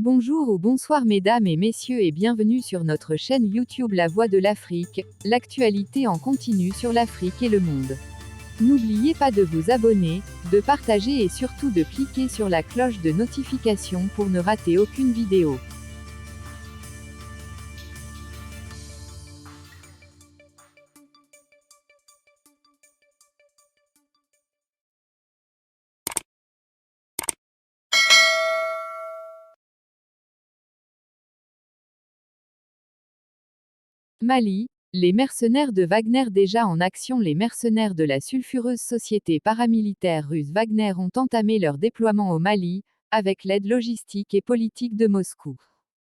Bonjour ou bonsoir mesdames et messieurs et bienvenue sur notre chaîne YouTube La Voix de l'Afrique, l'actualité en continu sur l'Afrique et le monde. N'oubliez pas de vous abonner, de partager et surtout de cliquer sur la cloche de notification pour ne rater aucune vidéo. Mali, les mercenaires de Wagner déjà en action. Les mercenaires de la sulfureuse société paramilitaire russe Wagner ont entamé leur déploiement au Mali, avec l'aide logistique et politique de Moscou.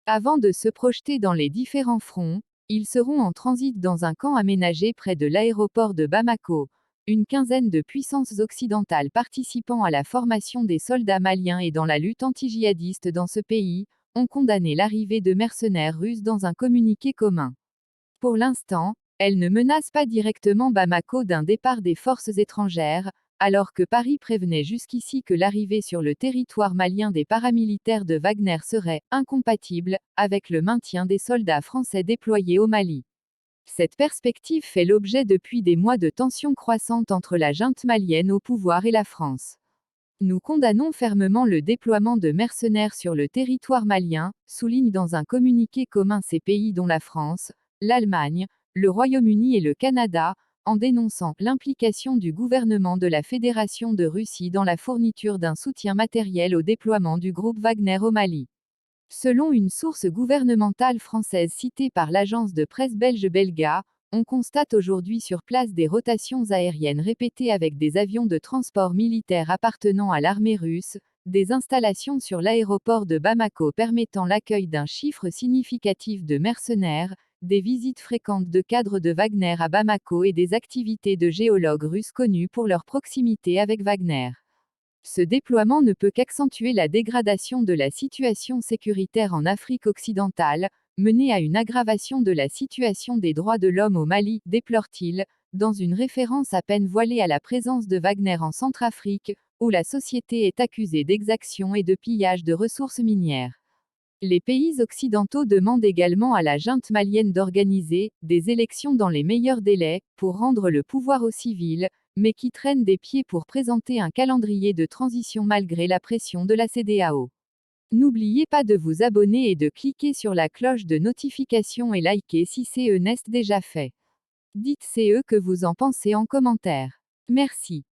Avant de se projeter dans les différents fronts, ils seront en transit dans un camp aménagé près de l'aéroport de Bamako. Une quinzaine de puissances occidentales participant à la formation des soldats maliens et dans la lutte anti-djihadiste dans ce pays, ont condamné l'arrivée de mercenaires russes dans un communiqué commun. Pour l'instant, elle ne menace pas directement Bamako d'un départ des forces étrangères, alors que Paris prévenait jusqu'ici que l'arrivée sur le territoire malien des paramilitaires de Wagner serait incompatible avec le maintien des soldats français déployés au Mali. Cette perspective fait l'objet depuis des mois de tensions croissantes entre la junte malienne au pouvoir et la France. Nous condamnons fermement le déploiement de mercenaires sur le territoire malien, soulignent dans un communiqué commun ces pays dont la France, l'Allemagne, le Royaume-Uni et le Canada, en dénonçant l'implication du gouvernement de la Fédération de Russie dans la fourniture d'un soutien matériel au déploiement du groupe Wagner au Mali. Selon une source gouvernementale française citée par l'agence de presse belge Belga, on constate aujourd'hui sur place des rotations aériennes répétées avec des avions de transport militaire appartenant à l'armée russe, des installations sur l'aéroport de Bamako permettant l'accueil d'un chiffre significatif de mercenaires, des visites fréquentes de cadres de Wagner à Bamako et des activités de géologues russes connus pour leur proximité avec Wagner. Ce déploiement ne peut qu'accentuer la dégradation de la situation sécuritaire en Afrique occidentale, mener à une aggravation de la situation des droits de l'homme au Mali, déplore-t-il, dans une référence à peine voilée à la présence de Wagner en Centrafrique, où la société est accusée d'exaction et de pillage de ressources minières. Les pays occidentaux demandent également à la junte malienne d'organiser des élections dans les meilleurs délais, pour rendre le pouvoir aux civils, mais qui traînent des pieds pour présenter un calendrier de transition malgré la pression de la CEDEAO. N'oubliez pas de vous abonner et de cliquer sur la cloche de notification et liker si ce n'est déjà fait. Dites ce que vous en pensez en commentaire. Merci.